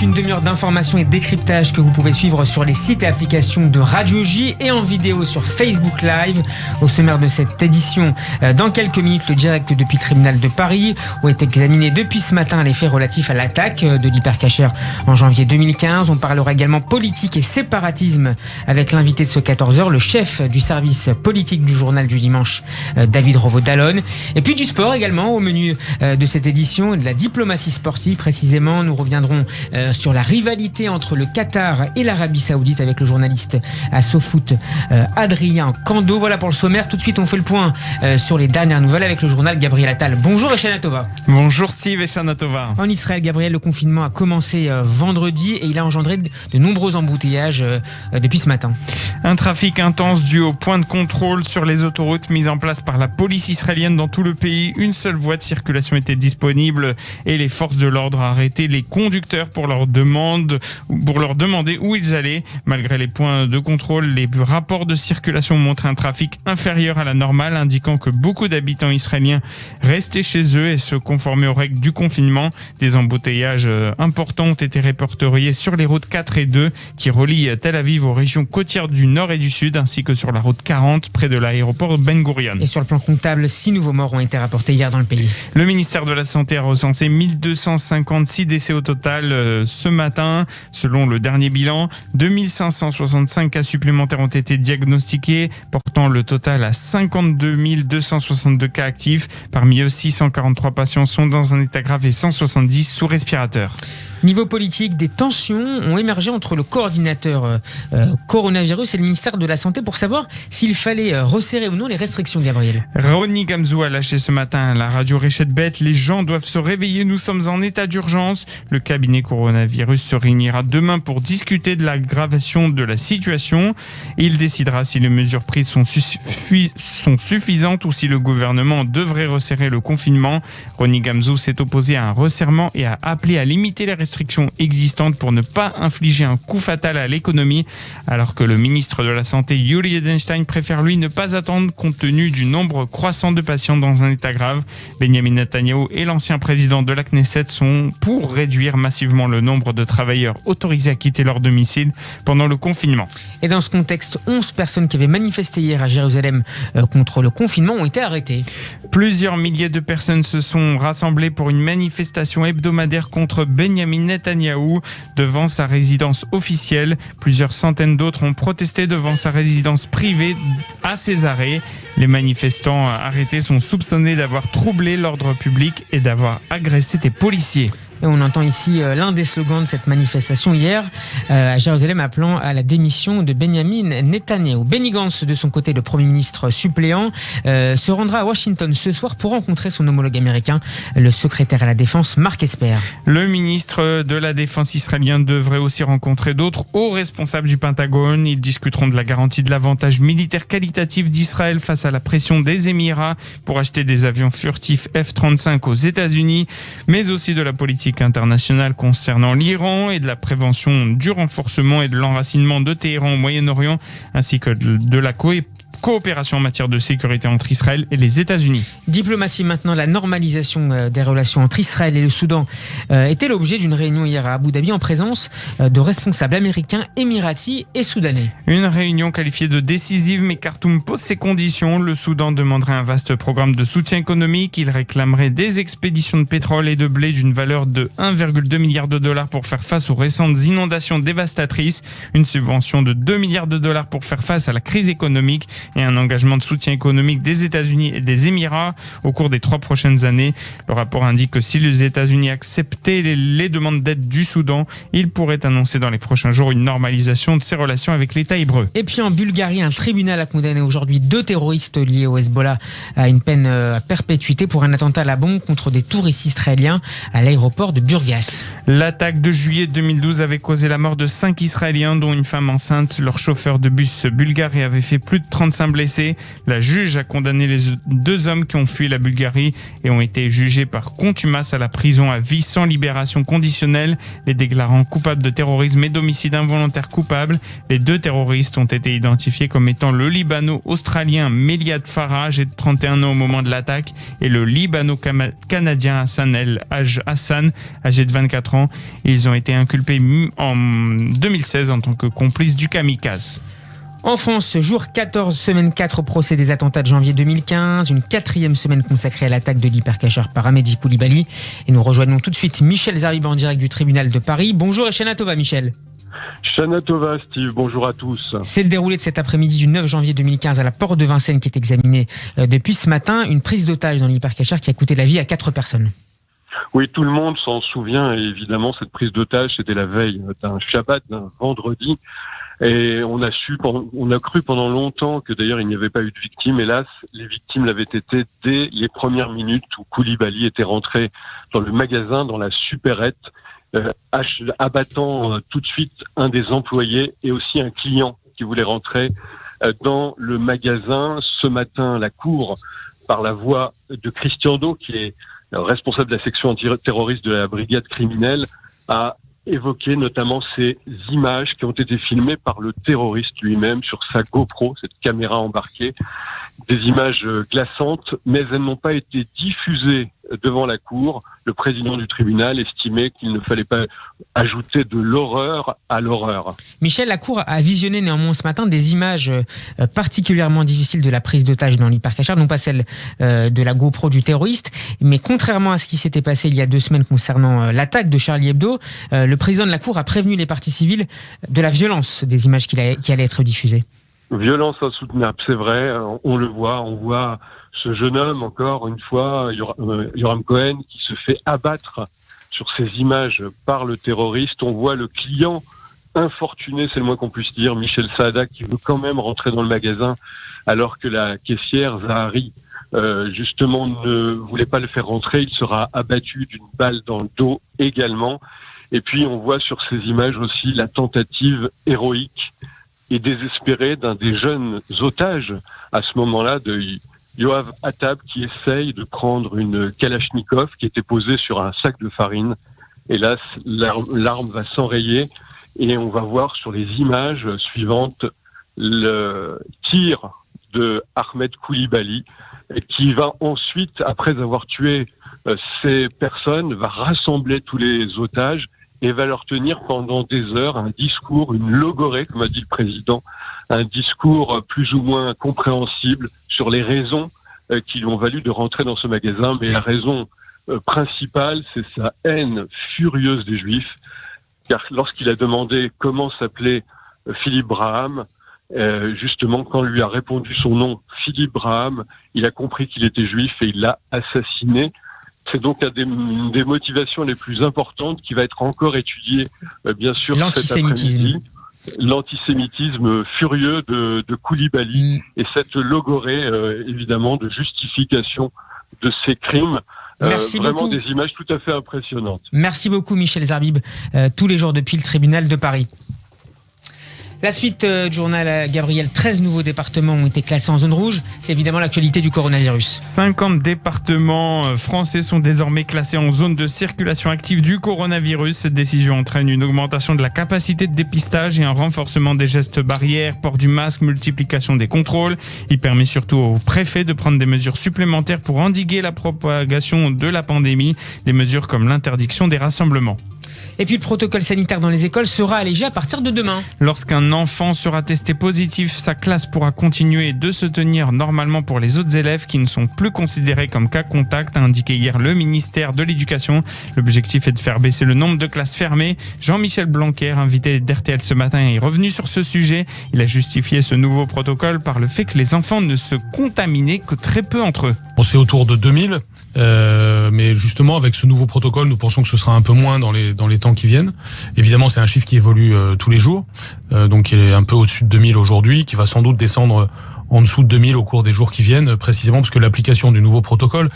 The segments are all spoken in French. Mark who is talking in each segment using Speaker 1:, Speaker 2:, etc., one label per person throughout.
Speaker 1: une demi-heure d'information et de décryptage que vous pouvez suivre sur les sites et applications de Radio J et en vidéo sur Facebook Live. Au sommaire de cette édition, dans quelques minutes, le direct depuis le tribunal de Paris, où est examiné depuis ce matin les faits relatifs à l'attaque de l'Hypercacher en janvier 2015. On parlera également politique et séparatisme avec l'invité de ce 14h, le chef du service politique du journal du dimanche, David Revaud-Dallon. Et puis du sport également au menu de cette édition, de la diplomatie sportive précisément. Nous reviendrons sur la rivalité entre le Qatar et l'Arabie Saoudite avec le journaliste à SoFoot Adrien Kando. Voilà pour le sommaire. Tout de suite, on fait le point sur les dernières nouvelles avec le journal Gabriel Attal. Bonjour Eshana Tova.
Speaker 2: Bonjour Steve et Eshana Tova.
Speaker 1: En Israël, Gabriel, le confinement a commencé vendredi et il a engendré de nombreux embouteillages depuis ce matin.
Speaker 2: Un trafic intense dû au point de contrôle sur les autoroutes mis en place par la police israélienne dans tout le pays. Une seule voie de circulation était disponible et les forces de l'ordre ont arrêté les conducteurs pour leur demander où ils allaient. Malgré les points de contrôle, les rapports de circulation montrent un trafic inférieur à la normale, indiquant que beaucoup d'habitants israéliens restaient chez eux et se conformaient aux règles du confinement. Des embouteillages importants ont été répertoriés sur les routes 4 et 2 qui relient Tel Aviv aux régions côtières du nord et du sud, ainsi que sur la route 40 près de l'aéroport Ben Gurion.
Speaker 1: Et sur le plan comptable, 6 nouveaux morts ont été rapportés hier dans le pays.
Speaker 2: Le ministère de la Santé a recensé 1256 décès au total ce matin. Selon le dernier bilan, 2565 cas supplémentaires ont été diagnostiqués, portant le total à 52 262 cas actifs. Parmi eux, 643 patients sont dans un état grave et 170 sous respirateur.
Speaker 1: Niveau politique, des tensions ont émergé entre le coordinateur coronavirus et le ministère de la Santé pour savoir s'il fallait resserrer ou non les restrictions, Gabriel.
Speaker 2: Roni Gamzou a lâché ce matin à la radio Réchet Bête. Les gens doivent se réveiller, nous sommes en état d'urgence. Le cabinet coronavirus se réunira demain pour discuter de l'aggravation de la situation. Il décidera si les mesures prises sont suffisantes ou si le gouvernement devrait resserrer le confinement. Roni Gamzou s'est opposé à un resserrement et a appelé à limiter les restrictions existantes pour ne pas infliger un coup fatal à l'économie, alors que le ministre de la Santé, Yuli Edelstein, préfère lui ne pas attendre compte tenu du nombre croissant de patients dans un état grave. Benjamin Netanyahu et l'ancien président de la Knesset sont pour réduire massivement le nombre de travailleurs autorisés à quitter leur domicile pendant le confinement.
Speaker 1: Et dans ce contexte, 11 personnes qui avaient manifesté hier à Jérusalem contre le confinement ont été arrêtées.
Speaker 2: Plusieurs milliers de personnes se sont rassemblées pour une manifestation hebdomadaire contre Benjamin Netanyahou devant sa résidence officielle. Plusieurs centaines d'autres ont protesté devant sa résidence privée à Césarée. Les manifestants arrêtés sont soupçonnés d'avoir troublé l'ordre public et d'avoir agressé des policiers.
Speaker 1: Et on entend ici l'un des slogans de cette manifestation hier à Jérusalem appelant à la démission de Benjamin Netanyahou. Benny Gantz, de son côté, le Premier ministre suppléant, se rendra à Washington ce soir pour rencontrer son homologue américain, le secrétaire à la Défense, Mark Esper.
Speaker 2: Le ministre de la Défense israélien devrait aussi rencontrer d'autres hauts responsables du Pentagone. Ils discuteront de la garantie de l'avantage militaire qualitatif d'Israël face à la pression des Émirats pour acheter des avions furtifs F-35 aux États-Unis, mais aussi de la politique internationale concernant l'Iran et de la prévention du renforcement et de l'enracinement de Téhéran au Moyen-Orient, ainsi que de la coopération en matière de sécurité entre Israël et les États-Unis.
Speaker 1: Diplomatie maintenant, la normalisation des relations entre Israël et le Soudan était l'objet d'une réunion hier à Abu Dhabi en présence de responsables américains, émiratis et soudanais.
Speaker 2: Une réunion qualifiée de décisive, mais Khartoum pose ses conditions. Le Soudan demanderait un vaste programme de soutien économique. Il réclamerait des expéditions de pétrole et de blé d'une valeur de 1,2 milliard de dollars pour faire face aux récentes inondations dévastatrices, une subvention de 2 milliards de dollars pour faire face à la crise économique et un engagement de soutien économique des États-Unis et des Émirats au cours des 3 prochaines années. Le rapport indique que si les États-Unis acceptaient les demandes d'aide du Soudan, ils pourraient annoncer dans les prochains jours une normalisation de ses relations avec l'État hébreu.
Speaker 1: Et puis en Bulgarie, un tribunal a condamné aujourd'hui 2 terroristes liés au Hezbollah à une peine à perpétuité pour un attentat à la bombe contre des touristes israéliens à l'aéroport de Burgas.
Speaker 2: L'attaque de juillet 2012 avait causé la mort de 5 Israéliens, dont une femme enceinte. Leur chauffeur de bus bulgare avait fait plus de 35 un blessé. La juge a condamné les 2 hommes qui ont fui la Bulgarie et ont été jugés par contumace à la prison à vie sans libération conditionnelle, les déclarant coupables de terrorisme et d'homicide involontaire coupable. Les 2 terroristes ont été identifiés comme étant le Libano-australien Meliad Farah, âgé de 31 ans au moment de l'attaque, et le Libano-canadien Hassan El Hassan, âgé de 24 ans. Ils ont été inculpés en 2016 en tant que complices du kamikaze.
Speaker 1: En France, jour 14, semaine 4 au procès des attentats de janvier 2015, une 4e semaine consacrée à l'attaque de l'hypercacheur par Ahmedi Koulibaly. Et nous rejoignons tout de suite Michel Zarbib en direct du tribunal de Paris. Bonjour et Shana Tova, Michel.
Speaker 3: Shana Tova, Steve, bonjour à tous.
Speaker 1: C'est le déroulé de cet après-midi du 9 janvier 2015 à la porte de Vincennes qui est examiné depuis ce matin. Une prise d'otage dans l'hypercacheur qui a coûté la vie à 4 personnes.
Speaker 3: Oui, tout le monde s'en souvient. Et évidemment, cette prise d'otage, c'était la veille d'un Shabbat, d'un vendredi. Et on a cru pendant longtemps que d'ailleurs il n'y avait pas eu de victimes. Hélas, les victimes l'avaient été dès les premières minutes où Koulibaly était rentré dans le magasin, dans la supérette, abattant tout de suite un des employés et aussi un client qui voulait rentrer dans le magasin. Ce matin, la cour, par la voix de Christian Do, qui est responsable de la section antiterroriste de la brigade criminelle, a évoqué notamment ces images qui ont été filmées par le terroriste lui-même sur sa GoPro, cette caméra embarquée. Des images glaçantes, mais elles n'ont pas été diffusées devant la cour. Le président du tribunal estimait qu'il ne fallait pas ajouter de l'horreur à l'horreur.
Speaker 1: Michel, la cour a visionné néanmoins ce matin des images particulièrement difficiles de la prise d'otage dans l'hypercacheur, non pas celle de la GoPro du terroriste, mais contrairement à ce qui s'était passé il y a 2 semaines concernant l'attaque de Charlie Hebdo, le président de la cour a prévenu les parties civiles de la violence des images qui allaient être diffusées.
Speaker 3: Violence insoutenable, c'est vrai, on le voit, on voit ce jeune homme, encore une fois, Yoram Cohen, qui se fait abattre sur ces images par le terroriste. On voit le client infortuné, c'est le moins qu'on puisse dire, Michel Saada, qui veut quand même rentrer dans le magasin, alors que la caissière, Zahari, justement, ne voulait pas le faire rentrer. Il sera abattu d'une balle dans le dos également. Et puis, on voit sur ces images aussi la tentative héroïque et désespéré d'un des jeunes otages à ce moment-là de Yoav Attab, qui essaye de prendre une Kalachnikov qui était posée sur un sac de farine. Hélas, l'arme va s'enrayer et on va voir sur les images suivantes le tir de Ahmed Koulibaly qui va ensuite, après avoir tué ces personnes, va rassembler tous les otages et va leur tenir pendant des heures un discours, une logorée, comme a dit le président, un discours plus ou moins compréhensible sur les raisons qui lui ont valu de rentrer dans ce magasin. Mais la raison principale, c'est sa haine furieuse des Juifs, car lorsqu'il a demandé comment s'appelait Philippe Braham, justement, quand lui a répondu son nom, Philippe Braham, il a compris qu'il était juif et il l'a assassiné. C'est donc une des motivations les plus importantes qui va être encore étudiée, bien sûr, cet après-midi. L'antisémitisme furieux de Koulibaly et cette logorée, évidemment, de justification de ces crimes.
Speaker 1: Merci
Speaker 3: vraiment
Speaker 1: beaucoup.
Speaker 3: Des images tout à fait impressionnantes.
Speaker 1: Merci beaucoup, Michel Zarbib, tous les jours depuis le tribunal de Paris. La suite du journal Gabriel, 13 nouveaux départements ont été classés en zone rouge. C'est évidemment l'actualité du coronavirus.
Speaker 2: 50 départements français sont désormais classés en zone de circulation active du coronavirus. Cette décision entraîne une augmentation de la capacité de dépistage et un renforcement des gestes barrières, port du masque, multiplication des contrôles. Il permet surtout aux préfets de prendre des mesures supplémentaires pour endiguer la propagation de la pandémie. Des mesures comme l'interdiction des rassemblements.
Speaker 1: Et puis le protocole sanitaire dans les écoles sera allégé à partir de demain.
Speaker 2: Lorsqu'un enfant sera testé positif, sa classe pourra continuer de se tenir normalement pour les autres élèves qui ne sont plus considérés comme cas contact, a indiqué hier le ministère de l'Éducation. L'objectif est de faire baisser le nombre de classes fermées. Jean-Michel Blanquer, invité d'RTL ce matin, est revenu sur ce sujet. Il a justifié ce nouveau protocole par le fait que les enfants ne se contaminaient que très peu entre eux.
Speaker 4: On sait autour de 2000, mais justement avec ce nouveau protocole, nous pensons que ce sera un peu moins dans les temps qui viennent. Évidemment, c'est un chiffre qui évolue tous les jours, donc il est un peu au-dessus de 2000 aujourd'hui, qui va sans doute descendre en dessous de 2000 au cours des jours qui viennent, précisément parce que l'application du nouveau protocole,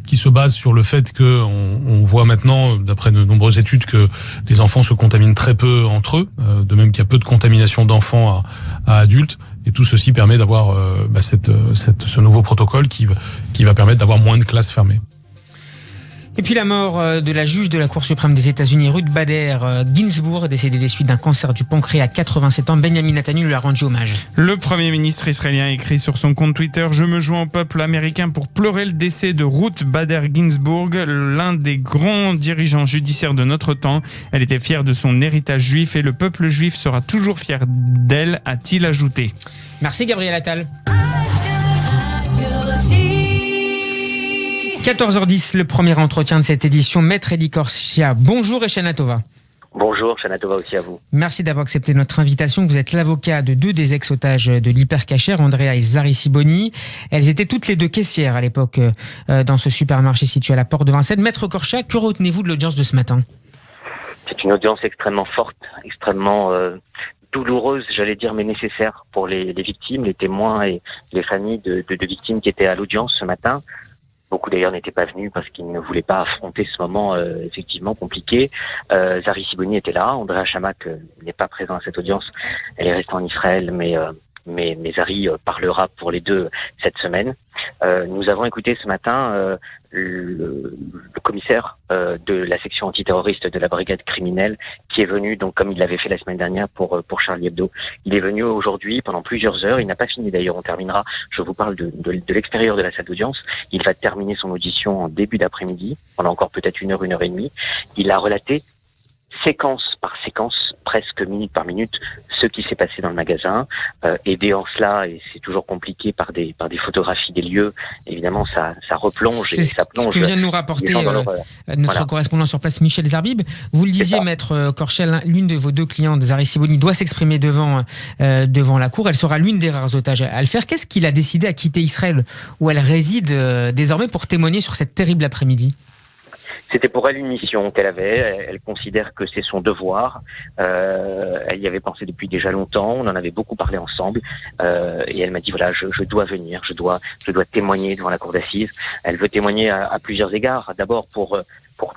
Speaker 4: qui se base sur le fait que on voit maintenant, d'après de nombreuses études, que les enfants se contaminent très peu entre eux, de même qu'il y a peu de contamination d'enfants à adultes. Et tout ceci permet d'avoir ce nouveau protocole qui va permettre d'avoir moins de classes fermées.
Speaker 1: Et puis la mort de la juge de la Cour suprême des États-Unis, Ruth Bader Ginsburg, décédée des suites d'un cancer du pancréas à 87 ans. Benjamin Netanyahu lui a rendu hommage.
Speaker 2: Le Premier ministre israélien a écrit sur son compte Twitter « Je me joins au peuple américain pour pleurer le décès de Ruth Bader Ginsburg, l'un des grands dirigeants judiciaires de notre temps. Elle était fière de son héritage juif et le peuple juif sera toujours fier d'elle », a-t-il ajouté.
Speaker 1: Merci Gabriel Attal. 14h10, le premier entretien de cette édition. Maître Eli Korsia, bonjour et Shana Tova.
Speaker 5: Bonjour, Shana Tova aussi à vous.
Speaker 1: Merci d'avoir accepté notre invitation. Vous êtes l'avocat de deux des ex-otages de l'Hypercacher, Andrea et Zari Siboni. Elles étaient toutes les deux caissières à l'époque dans ce supermarché situé à la porte de Vincennes. Maître Korsia, que retenez-vous de l'audience de ce matin ?
Speaker 5: C'est une audience extrêmement forte, extrêmement douloureuse, j'allais dire, mais nécessaire pour les victimes, les témoins et les familles de victimes qui étaient à l'audience ce matin. Beaucoup d'ailleurs n'étaient pas venus parce qu'ils ne voulaient pas affronter ce moment effectivement compliqué. Zari Siboni était là, Andrea Chamak n'est pas présent à cette audience, elle est restée en Israël, mais Zari parlera pour les deux cette semaine. Nous avons écouté ce matin le commissaire de la section antiterroriste de la brigade criminelle qui est venu, donc comme il l'avait fait la semaine dernière pour Charlie Hebdo. Il est venu aujourd'hui pendant plusieurs heures, il n'a pas fini d'ailleurs, on terminera, je vous parle de l'extérieur de la salle d'audience. Il va terminer son audition en début d'après-midi, pendant encore peut-être une heure et demie. Il a relaté séquence par séquence, presque minute par minute, ce qui s'est passé dans le magasin, aidé en cela, et c'est toujours compliqué par des photographies des lieux, évidemment ça replonge et ça plonge.
Speaker 1: C'est ce que vient de nous rapporter notre correspondant sur place, Michel Zarbib. Vous le disiez, Maître Korsia, l'une de vos deux clientes, Zari Siboni, doit s'exprimer devant la cour. Elle sera l'une des rares otages à le faire. Qu'est-ce qu'il a décidé à quitter Israël, où elle réside désormais, pour témoigner sur cette terrible après-midi ?
Speaker 5: C'était pour elle une mission qu'elle avait. Elle considère que c'est son devoir. Elle y avait pensé depuis déjà longtemps. On en avait beaucoup parlé ensemble. Et elle m'a dit voilà, je dois venir. Je dois témoigner devant la cour d'assises. Elle veut témoigner à plusieurs égards. D'abord pour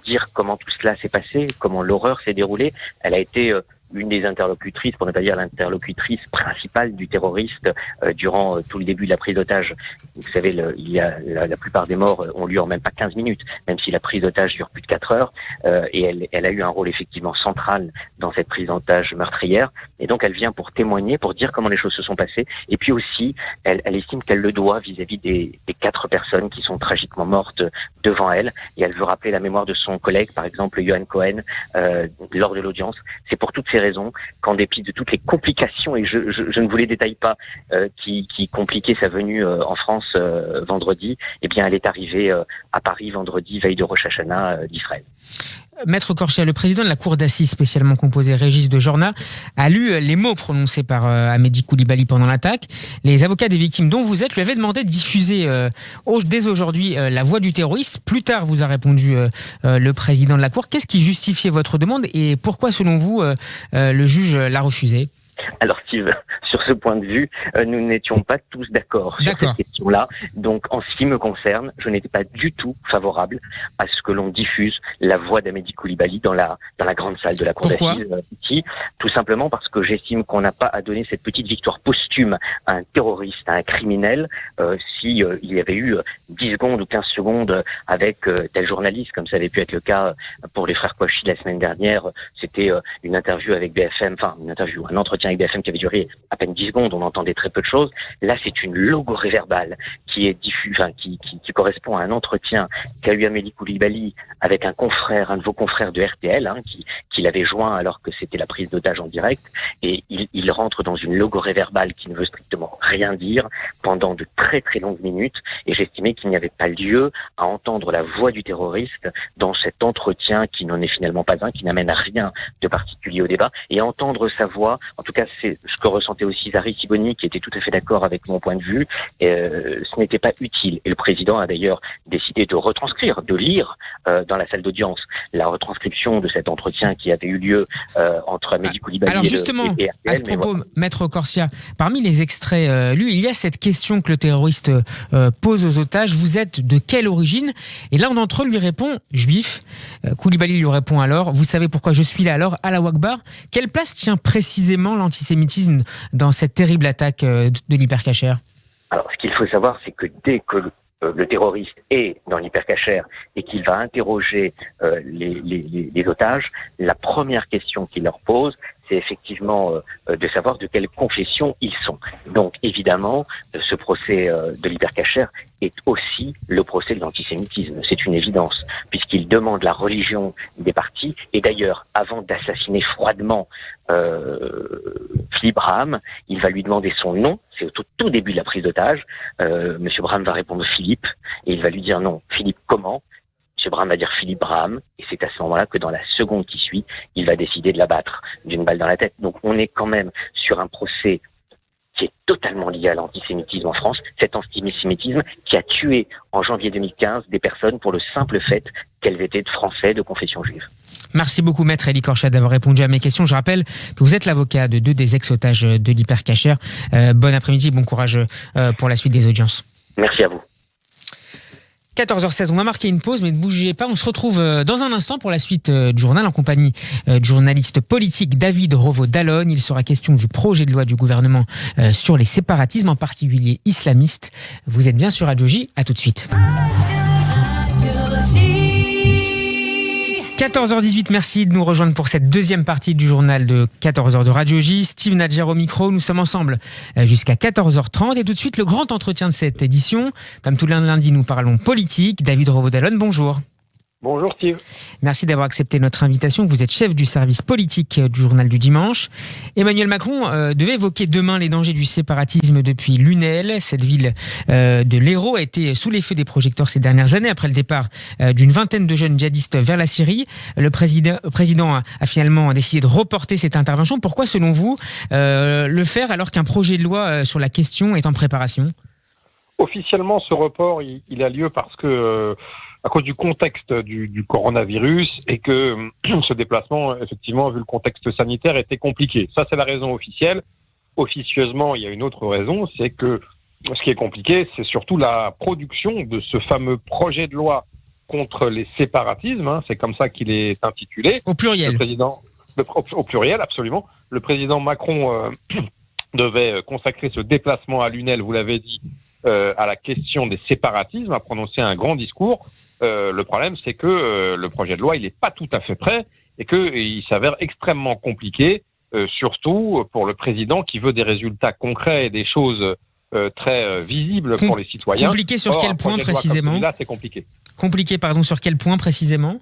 Speaker 5: dire comment tout cela s'est passé, comment l'horreur s'est déroulée. Elle a été une des interlocutrices, pour ne pas dire l'interlocutrice principale du terroriste durant tout le début de la prise d'otage. Vous savez, la plupart des morts ont lieu en même pas 15 minutes, même si la prise d'otage dure plus de 4 heures. Et elle a eu un rôle effectivement central dans cette prise d'otage meurtrière. Et donc elle vient pour témoigner, pour dire comment les choses se sont passées. Et puis aussi, elle estime qu'elle le doit vis-à-vis des 4 personnes qui sont tragiquement mortes devant elle. Et elle veut rappeler la mémoire de son collègue, par exemple Yohan Cohen, lors de l'audience. C'est pour toutes ces raisons qu'en dépit de toutes les complications, et je ne vous les détaille pas, qui compliquaient sa venue en France vendredi, eh bien elle est arrivée à Paris vendredi, veille de Rosh Hashanah d'Israël.
Speaker 1: Maître Korsia, le président de la cour d'assises spécialement composée, Régis de Jorna, a lu les mots prononcés par Amédi Koulibaly pendant l'attaque. Les avocats des victimes dont vous êtes lui avaient demandé de diffuser dès aujourd'hui la voix du terroriste. Plus tard, vous a répondu le président de la cour. Qu'est-ce qui justifiait votre demande et pourquoi, selon vous, le juge l'a refusé ?
Speaker 5: Alors Steve, sur ce point de vue, nous n'étions pas tous d'accord sur cette question-là. Donc en ce qui me concerne, je n'étais pas du tout favorable à ce que l'on diffuse la voix d'Amédi Koulibaly dans la grande salle de la cour d'assises. Tout simplement parce que j'estime qu'on n'a pas à donner cette petite victoire posthume à un terroriste, à un criminel, si il y avait eu 10 secondes ou 15 secondes avec tel journaliste, comme ça avait pu être le cas pour les frères Kouachi la semaine dernière. C'était une interview avec BFM, un entretien avec BFM qui avait duré à peine 10 secondes, on entendait très peu de choses. Là, c'est une logorée verbale qui est qui correspond à un entretien qu'a eu Amédi Koulibaly avec un de vos confrères de RTL, qui l'avait joint alors que c'était la prise d'otage en direct, et il rentre dans une logorée verbale qui ne veut strictement rien dire pendant de très très longues minutes, et j'estimais qu'il n'y avait pas lieu à entendre la voix du terroriste dans cet entretien qui n'en est finalement pas un, qui n'amène à rien de particulier au débat, et entendre sa voix, en tout cas c'est ce que ressentait aussi Zari Siboni, qui était tout à fait d'accord avec mon point de vue, ce n'était pas utile. Et le président a d'ailleurs décidé de retranscrire, de lire dans la salle d'audience la retranscription de cet entretien qui avait eu lieu entre Amédi Koulibaly
Speaker 1: Alors justement, et RTL, à ce propos, Maître Korsia, parmi les extraits lus, il y a cette question que le terroriste pose aux otages: vous êtes de quelle origine? Et l'un d'entre eux lui répond: juif. Koulibaly lui répond alors: vous savez pourquoi je suis là alors, Allah Akbar. Quelle place tient précisément l'antisémitisme dans dans cette terrible attaque de l'hypercacher?
Speaker 5: Alors, ce qu'il faut savoir, c'est que dès que le terroriste est dans l'hypercacher et qu'il va interroger les otages, la première question qu'il leur pose, c'est effectivement de savoir de quelle confession ils sont. Donc évidemment, ce procès de l'hypercacher est aussi le procès de l'antisémitisme. C'est une évidence, puisqu'il demande la religion des partis. Et d'ailleurs, avant d'assassiner froidement Philippe Braham, il va lui demander son nom. C'est au tout début de la prise d'otage. Monsieur Braham va répondre Philippe, et il va lui dire non. Philippe comment? M. Braham va dire Philippe Braham, et c'est à ce moment-là que dans la seconde qui suit, il va décider de l'abattre d'une balle dans la tête. Donc on est quand même sur un procès qui est totalement lié à l'antisémitisme en France, cet antisémitisme qui a tué en janvier 2015 des personnes pour le simple fait qu'elles étaient de Français de confession juive.
Speaker 1: Merci beaucoup, Maître Elie Korchat, d'avoir répondu à mes questions. Je rappelle que vous êtes l'avocat de 2 des ex-otages de l'hypercacher. Bon après-midi, bon courage pour la suite des audiences.
Speaker 5: Merci à vous.
Speaker 1: 14h16, on va marquer une pause, mais ne bougez pas. On se retrouve dans un instant pour la suite du journal en compagnie du journaliste politique David Revaud-Dallon. Il sera question du projet de loi du gouvernement sur les séparatismes, en particulier islamistes. Vous êtes bien sur Radio J, à tout de suite. 14h18, merci de nous rejoindre pour cette deuxième partie du journal de 14h de Radio J. Steve Nadjer au micro, nous sommes ensemble jusqu'à 14h30 et tout de suite le grand entretien de cette édition. Comme tout lundi, nous parlons politique. David Revaud-Dallon, bonjour.
Speaker 6: Bonjour Steve.
Speaker 1: Merci d'avoir accepté notre invitation. Vous êtes chef du service politique du journal du dimanche. Emmanuel Macron devait évoquer demain les dangers du séparatisme depuis Lunel. Cette ville de l'Hérault a été sous les feux des projecteurs ces dernières années après le départ d'une vingtaine de jeunes djihadistes vers la Syrie. Le président a finalement décidé de reporter cette intervention. Pourquoi, selon vous, le faire alors qu'un projet de loi sur la question est en préparation ?
Speaker 6: Officiellement, ce report, il a lieu parce que à cause du contexte du coronavirus et que ce déplacement, effectivement, vu le contexte sanitaire, était compliqué. Ça, c'est la raison officielle. Officieusement, il y a une autre raison, c'est que ce qui est compliqué, c'est surtout la production de ce fameux projet de loi contre les séparatismes. C'est comme ça qu'il est intitulé.
Speaker 1: Au pluriel.
Speaker 6: Au pluriel, absolument. Le président Macron devait consacrer ce déplacement à Lunel, vous l'avez dit, à la question des séparatismes, a prononcé un grand discours. Le problème, c'est que le projet de loi, il n'est pas tout à fait prêt et qu'il s'avère extrêmement compliqué, surtout pour le président qui veut des résultats concrets et des choses très visibles pour les citoyens.
Speaker 1: Compliqué sur quel point précisément ?
Speaker 6: Là, c'est compliqué.
Speaker 1: Compliqué, pardon, sur quel point précisément ?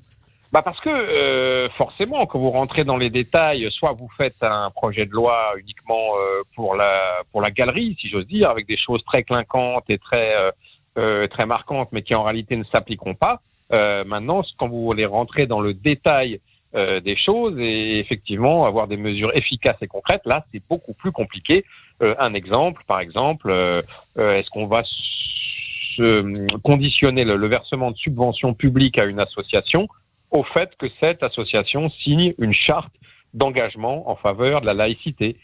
Speaker 6: Parce que forcément, quand vous rentrez dans les détails, soit vous faites un projet de loi uniquement pour la galerie, si j'ose dire, avec des choses très clinquantes et très marquantes, mais qui en réalité ne s'appliqueront pas. Maintenant, quand vous voulez rentrer dans le détail des choses et effectivement avoir des mesures efficaces et concrètes, là, c'est beaucoup plus compliqué. Un exemple, par exemple, est-ce qu'on va conditionner le versement de subventions publiques à une association au fait que cette association signe une charte d'engagement en faveur de la laïcité,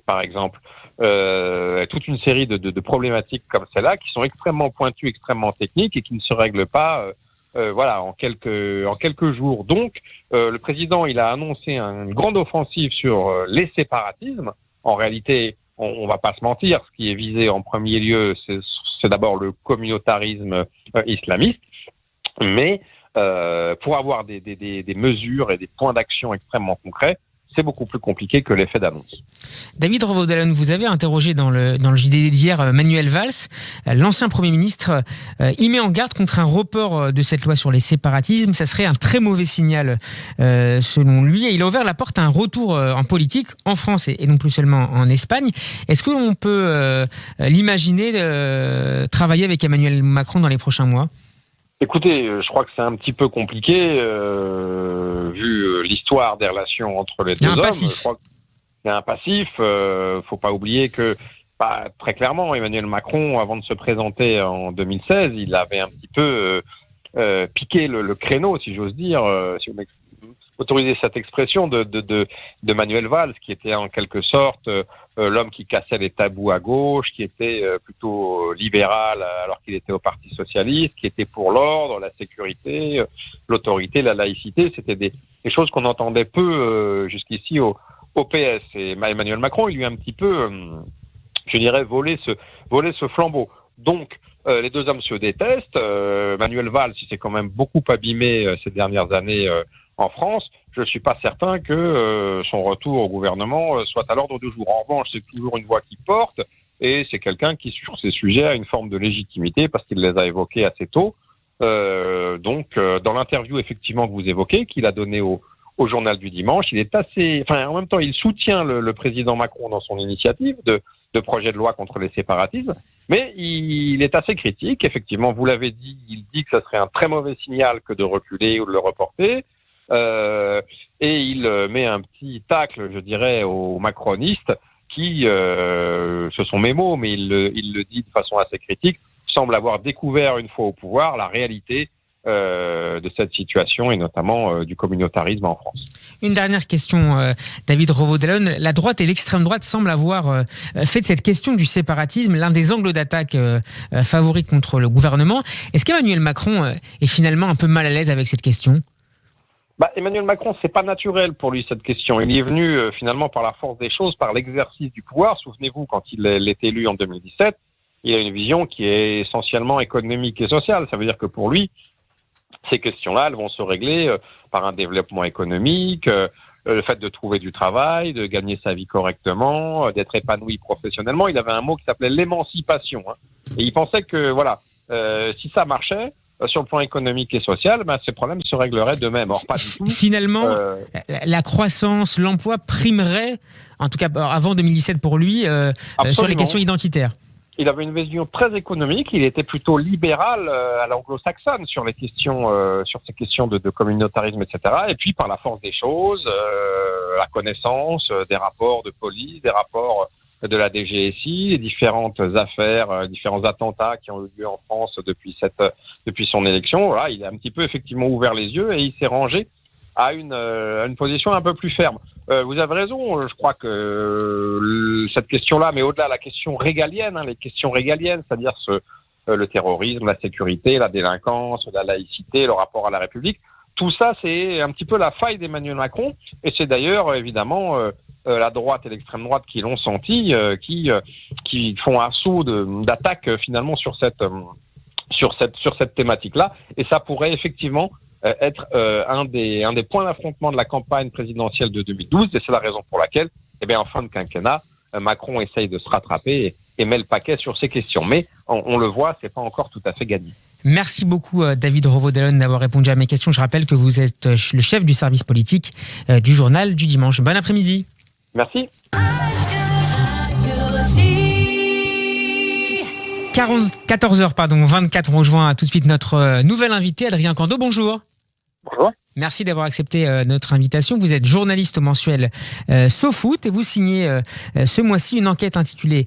Speaker 6: par exemple. Toute une série de problématiques comme celle-là qui sont extrêmement pointues, extrêmement techniques et qui ne se règlent pas en quelques jours. Donc, le président, il a annoncé une grande offensive sur les séparatismes. En réalité, on ne va pas se mentir, ce qui est visé en premier lieu, c'est d'abord le communautarisme islamiste, mais pour avoir des mesures et des points d'action extrêmement concrets, c'est beaucoup plus compliqué que l'effet d'annonce.
Speaker 1: David Revaud-Dallon, vous avez interrogé dans le JDD d'hier Manuel Valls, l'ancien Premier ministre. Il met en garde contre un report de cette loi sur les séparatismes. Ça serait un très mauvais signal selon lui. Et il a ouvert la porte à un retour en politique en France et non plus seulement en Espagne. Est-ce qu'on peut l'imaginer travailler avec Emmanuel Macron dans les prochains mois ?
Speaker 6: Écoutez, je crois que c'est un petit peu compliqué, vu l'histoire des relations entre les deux hommes. Je crois qu'il y a un passif. Faut pas oublier que, très clairement, Emmanuel Macron, avant de se présenter en 2016, il avait un petit peu piqué le créneau, si j'ose dire, si vous m'autorisez cette expression, de Manuel Valls, qui était en quelque sorte l'homme qui cassait les tabous à gauche, qui était plutôt libéral alors qu'il était au Parti socialiste, qui était pour l'ordre, la sécurité, l'autorité, la laïcité. C'était des choses qu'on entendait peu jusqu'ici au au PS. Et Emmanuel Macron, il lui a un petit peu, je dirais, volé ce flambeau. Donc, les deux hommes se détestent. Manuel Valls, il s'est quand même beaucoup abîmé ces dernières années en France. Je ne suis pas certain que son retour au gouvernement soit à l'ordre du jour. En revanche, c'est toujours une voix qui porte et c'est quelqu'un qui, sur ces sujets, a une forme de légitimité parce qu'il les a évoqués assez tôt. Donc, dans l'interview effectivement que vous évoquez, qu'il a donnée au Journal du Dimanche, il est assez... Enfin, en même temps, il soutient le président Macron dans son initiative de projet de loi contre les séparatismes, mais il est assez critique. Effectivement, vous l'avez dit, il dit que ça serait un très mauvais signal que de reculer ou de le reporter. Et il met un petit tacle, je dirais, aux macronistes qui, ce sont mes mots, mais il le dit de façon assez critique, semble avoir découvert une fois au pouvoir la réalité de cette situation et notamment du communautarisme en France.
Speaker 1: Une dernière question, David Revaud-Dallon. La droite et l'extrême droite semblent avoir fait de cette question du séparatisme l'un des angles d'attaque favoris contre le gouvernement. Est-ce qu'Emmanuel Macron est finalement un peu mal à l'aise avec cette question ?
Speaker 6: Emmanuel Macron, c'est pas naturel pour lui cette question. Il y est venu finalement par la force des choses, par l'exercice du pouvoir. Souvenez-vous, quand il est élu en 2017, il a une vision qui est essentiellement économique et sociale. Ça veut dire que pour lui, ces questions-là, elles vont se régler par un développement économique, le fait de trouver du travail, de gagner sa vie correctement, d'être épanoui professionnellement. Il avait un mot qui s'appelait l'émancipation. Et il pensait que, voilà, si ça marchait, sur le plan économique et social, ces problèmes se régleraient d'eux-mêmes. Or, pas du tout.
Speaker 1: Finalement, la croissance, l'emploi primerait, en tout cas avant 2017 pour lui, sur les questions identitaires.
Speaker 6: Il avait une vision très économique. Il était plutôt libéral à l'anglo-saxonne sur ces questions de communautarisme, etc. Et puis, par la force des choses, la connaissance des rapports de police, des rapports de la DGSI, les différentes affaires, différents attentats qui ont eu lieu en France depuis son élection. Voilà, il a un petit peu effectivement ouvert les yeux et il s'est rangé à une position un peu plus ferme. Vous avez raison, je crois que cette question-là, mais au-delà de la question régalienne, les questions régaliennes, c'est-à-dire le terrorisme, la sécurité, la délinquance, la laïcité, le rapport à la République, tout ça, c'est un petit peu la faille d'Emmanuel Macron, et c'est d'ailleurs évidemment la droite et l'extrême droite qui l'ont senti, qui font un saut d'attaque finalement sur cette thématique-là, et ça pourrait effectivement être un des points d'affrontement de la campagne présidentielle de 2012, et c'est la raison pour laquelle, en fin de quinquennat, Macron essaye de se rattraper et met le paquet sur ces questions. Mais on le voit, c'est pas encore tout à fait gagné.
Speaker 1: Merci beaucoup David Revaud-Dallon d'avoir répondu à mes questions. Je rappelle que vous êtes le chef du service politique du Journal du Dimanche. Bon après-midi.
Speaker 6: Merci.
Speaker 1: 14h24, on rejoint tout de suite notre nouvel invité, Adrien Cando. Bonjour.
Speaker 7: Bonjour.
Speaker 1: Merci d'avoir accepté notre invitation. Vous êtes journaliste au mensuel SoFoot et vous signez ce mois-ci une enquête intitulée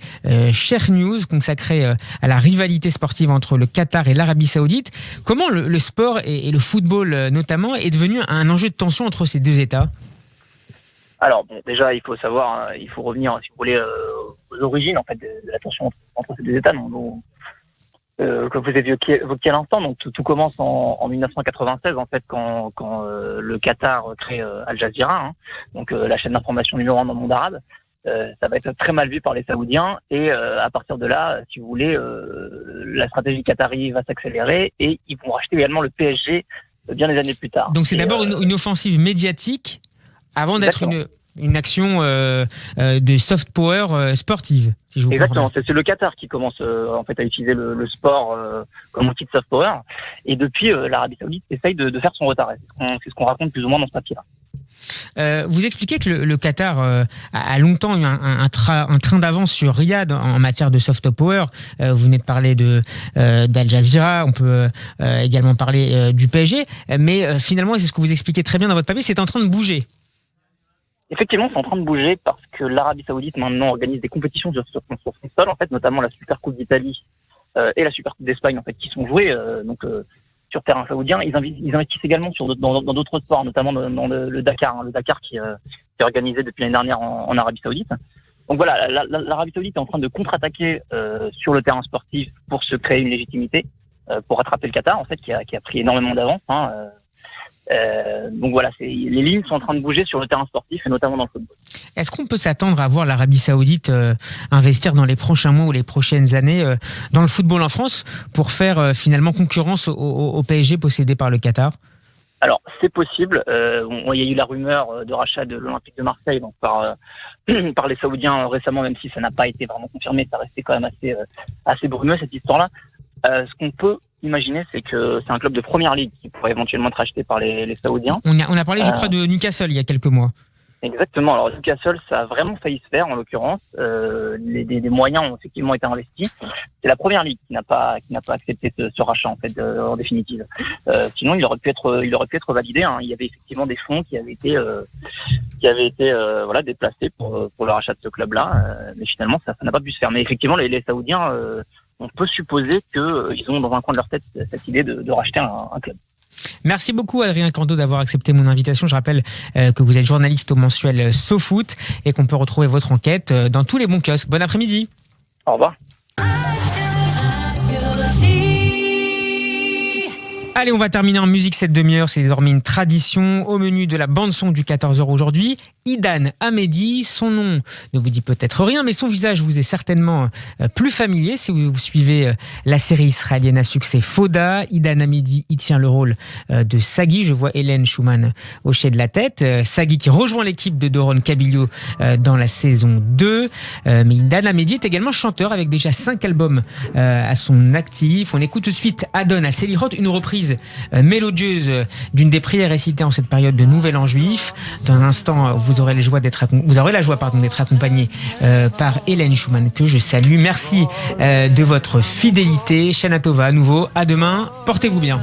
Speaker 1: Cher News, consacrée à la rivalité sportive entre le Qatar et l'Arabie Saoudite. Comment le sport et le football notamment est devenu un enjeu de tension entre ces deux États ?
Speaker 7: Alors déjà, il faut savoir, il faut revenir, si vous voulez, aux origines en fait de la tension entre ces deux États. Comme vous avez évoqué à l'instant, donc tout commence en 1996 en fait quand le Qatar crée Al Jazeera, donc la chaîne d'information numéro 1 dans le monde arabe. Ça va être très mal vu par les Saoudiens et à partir de là, si vous voulez, la stratégie qatari va s'accélérer et ils vont racheter également le PSG bien des années plus tard.
Speaker 1: Donc c'est d'abord une offensive médiatique avant d'être une action de soft power sportive, si je vous
Speaker 7: Exactement,
Speaker 1: comprends.
Speaker 7: c'est le Qatar qui commence en fait à utiliser le sport comme outil de soft power, et depuis l'Arabie Saoudite essaye de faire son retard. C'est ce qu'on raconte plus ou moins dans ce papier-là.
Speaker 1: Vous expliquez que le Qatar a longtemps eu un train d'avance sur Riyad en matière de soft power. Vous venez de parler d'Al Jazeera, on peut également parler du PSG, mais finalement, c'est ce que vous expliquez très bien dans votre papier, c'est en train de bouger.
Speaker 7: Effectivement, c'est en train de bouger parce que l'Arabie Saoudite maintenant organise des compétitions sur son sol, en fait, notamment la Super Coupe d'Italie et la Super Coupe d'Espagne, en fait, qui sont jouées sur terrain saoudien. Ils investissent également dans d'autres sports, notamment dans le Dakar, le Dakar qui est organisé depuis l'année dernière en Arabie Saoudite. Donc voilà, l'Arabie Saoudite est en train de contre-attaquer sur le terrain sportif pour se créer une légitimité, pour rattraper le Qatar, en fait, qui a pris énormément d'avance. Donc voilà, les lignes sont en train de bouger sur le terrain sportif et notamment dans le football.
Speaker 1: Est-ce qu'on peut s'attendre à voir l'Arabie Saoudite investir dans les prochains mois ou les prochaines années dans le football en France pour faire finalement concurrence au PSG possédé par le Qatar ?
Speaker 7: Alors, c'est possible. Il y a eu la rumeur de rachat de l'Olympique de Marseille donc par les Saoudiens récemment, même si ça n'a pas été vraiment confirmé, ça restait quand même assez brumeux cette histoire-là. Ce qu'on peut imaginer, c'est que c'est un club de première ligue qui pourrait éventuellement être racheté par les Saoudiens.
Speaker 1: On a parlé, je crois, de Newcastle il y a quelques mois.
Speaker 7: Exactement. Alors Newcastle, ça a vraiment failli se faire en l'occurrence. Des moyens ont effectivement été investis. C'est la première ligue qui n'a pas accepté ce rachat en fait en définitive. Sinon, il aurait pu être validé. Hein. Il y avait effectivement des fonds qui avaient été déplacés pour le rachat de ce club-là. Mais finalement, ça n'a pas pu se faire. Mais effectivement, les Saoudiens, on peut supposer qu'ils ont dans un coin de leur tête cette idée de racheter un club.
Speaker 1: Merci beaucoup Adrien Cando d'avoir accepté mon invitation. Je rappelle que vous êtes journaliste au mensuel SoFoot et qu'on peut retrouver votre enquête dans tous les bons kiosques. Bon après-midi.
Speaker 7: Au revoir.
Speaker 1: Allez, on va terminer en musique cette demi-heure. C'est désormais une tradition. Au menu de la bande-son du 14h aujourd'hui, Idan Hamedi. Son nom ne vous dit peut-être rien, mais son visage vous est certainement plus familier si vous suivez la série israélienne à succès Fauda. Idan Hamedi y tient le rôle de Sagi. Je vois Hélène Schumann hocher de la tête. Sagi qui rejoint l'équipe de Doron Kabilio dans la saison 2. Mais Idan Hamedi est également chanteur avec déjà 5 albums à son actif. On écoute tout de suite Adon à Selichot, une reprise mélodieuse d'une des prières récitées en cette période de Nouvel An juif. Dans un instant, vous aurez la joie d'être accompagné par Hélène Schumann, que je salue. Merci de votre fidélité. Shana Tova à nouveau. À demain. Portez-vous bien.